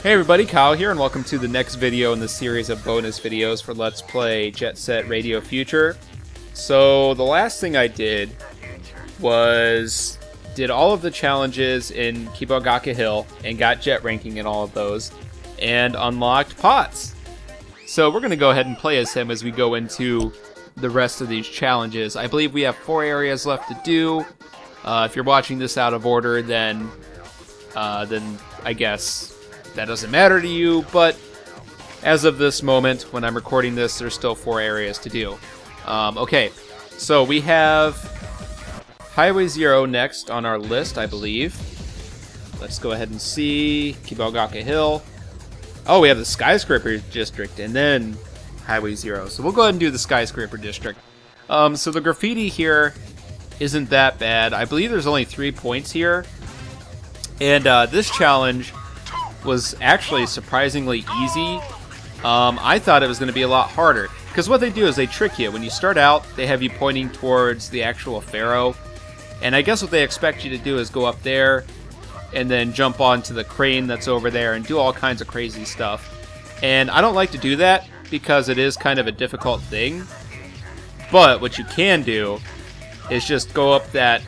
Hey everybody, Kyle here, and welcome to the next video in the series of bonus videos for Let's Play Jet Set Radio Future. So the last thing I did was did all of the challenges in Kibogaka Hill and got jet ranking in all of those and unlocked Pots. So we're going to go ahead and play as him as we go into the rest of these challenges. I believe we have 4 areas left to do. If you're watching this out of order, then I guess that doesn't matter to you, but as of this moment, when I'm recording this, there's still 4 areas to do. Okay, so we have Highway 0 next on our list, I believe. Let's go ahead and see. Kibogaka Hill. Oh, we have the Skyscraper District, and then Highway 0. So we'll go ahead and do the Skyscraper District. So the graffiti here isn't that bad. I believe there's only 3 points here. And this challenge was actually surprisingly easy. I thought it was going to be a lot harder, because what they do is they trick you. When you start out, they have you pointing towards the actual Pharaoh, and I guess what they expect you to do is go up there and then jump onto the crane that's over there and do all kinds of crazy stuff. And I don't like to do that because it is kind of a difficult thing, but what you can do is just go up that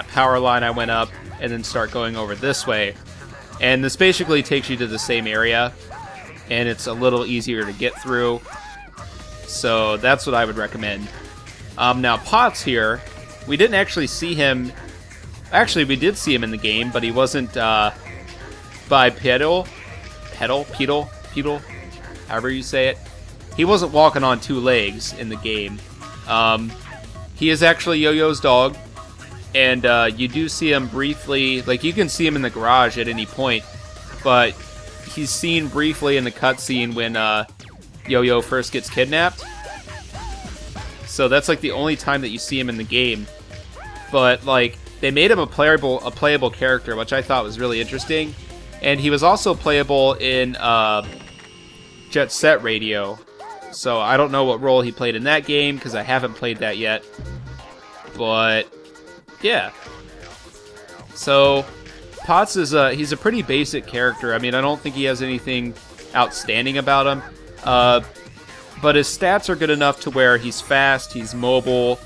power line I went up and then start going over this way. And this basically takes you to the same area, and it's a little easier to get through. So that's what I would recommend. Now Potts here, we didn't actually see him. Actually, we did see him in the game, but he wasn't bipedal, however you say it. He wasn't walking on 2 legs in the game. He is actually Yo-Yo's dog. And you do see him briefly, like you can see him in the garage at any point, but he's seen briefly in the cutscene when Yo-Yo first gets kidnapped. So that's like the only time that you see him in the game. But like they made him a playable character, which I thought was really interesting. And he was also playable in Jet Set Radio. So I don't know what role he played in that game because I haven't played that yet. But yeah. So Potts is he's a pretty basic character. I mean, I don't think he has anything outstanding about him. But his stats are good enough to where he's fast, he's mobile.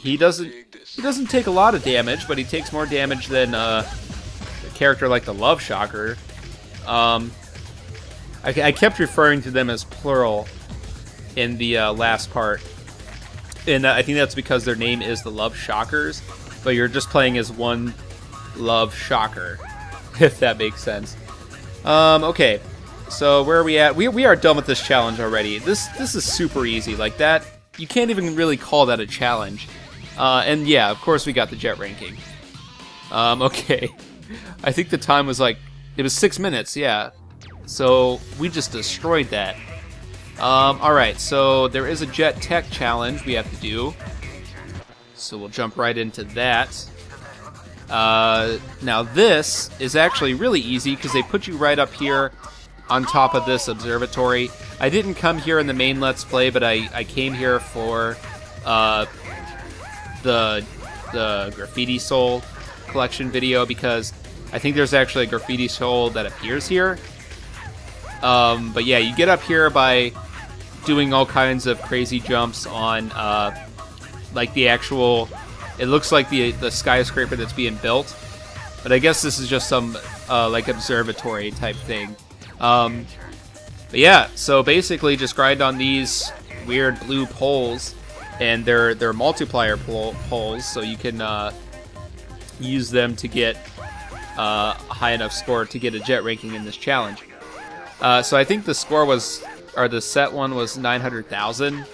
He doesn't take a lot of damage, but he takes more damage than a character like the Love Shocker. I kept referring to them as plural in the last part. And I think that's because their name is the Love Shockers, but you're just playing as one Love Shocker, if that makes sense. Okay, so where are we at? We are done with this challenge already. This is super easy. Like that, you can't even really call that a challenge. And yeah, of course we got the jet ranking. Okay, I think the time was like, it was 6 minutes, yeah. So we just destroyed that. Alright, so there is a jet tech challenge we have to do. So we'll jump right into that. Now this is actually really easy because they put you right up here on top of this observatory. I didn't come here in the main Let's Play, but I came here for the Graffiti Soul collection video because I think there's actually a Graffiti Soul that appears here. But yeah, you get up here by doing all kinds of crazy jumps on like the actual, it looks like the skyscraper that's being built, but I guess this is just some like observatory type thing. But yeah, so basically just grind on these weird blue poles, and they're multiplier poles, so you can use them to get a high enough score to get a jet ranking in this challenge. So I think the score was, or the set one was 900,000.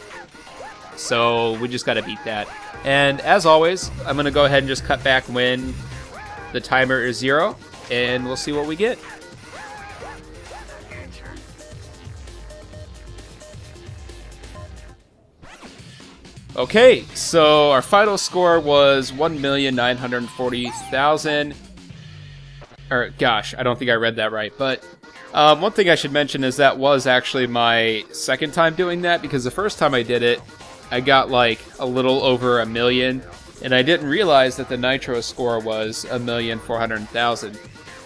So we just got to beat that. And as always, I'm going to go ahead and just cut back when the timer is 0, and we'll see what we get. Okay, so our final score was 1,940,000. Or, gosh, I don't think I read that right, but one thing I should mention is that was actually my second time doing that, because the first time I did it, I got like a little over 1 million, and I didn't realize that the Nitro score was 1,400,000.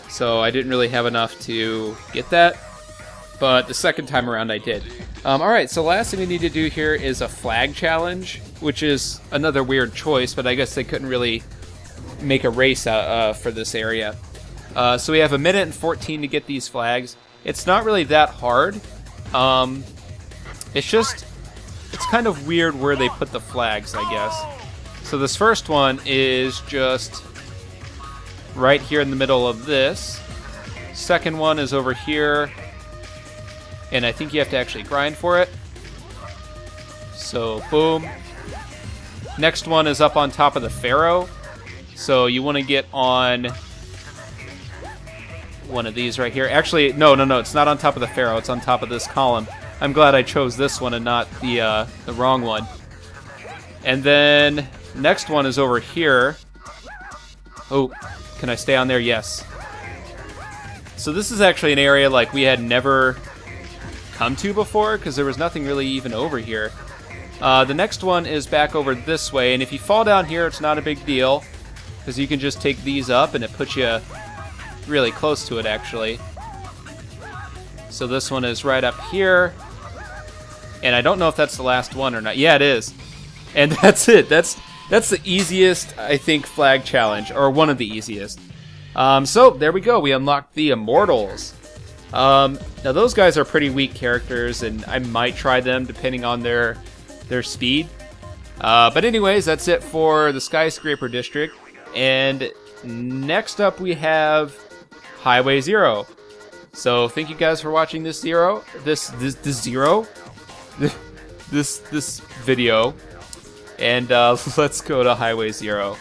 so I didn't really have enough to get that, but the second time around I did. Alright, so last thing we need to do here is a flag challenge, which is another weird choice, but I guess they couldn't really make a race for this area. So we have 1 minute and 14 to get these flags. It's not really that hard. It's kind of weird where they put the flags, I guess. So this first one is just right here in the middle of this. Second one is over here, and I think you have to actually grind for it. So boom. Next one is up on top of the Pharaoh. So you want to get on one of these right here. Actually, no, it's not on top of the Pharaoh. It's on top of this column. I'm glad I chose this one and not the wrong one. And then next one is over here. Oh, can I stay on there? Yes. So this is actually an area like we had never come to before because there was nothing really even over here. The next one is back over this way, and if you fall down here, it's not a big deal because you can just take these up and it puts you really close to it, actually. So this one is right up here, and I don't know if that's the last one or not. Yeah, it is. And that's it. That's the easiest, I think, flag challenge, or one of the easiest. So there we go. We unlocked the Immortals. Now those guys are pretty weak characters, and I might try them depending on their speed. But anyways, that's it for the Skyscraper district. And next up we have Highway 0. So thank you guys for watching this video. And let's go to Highway 0.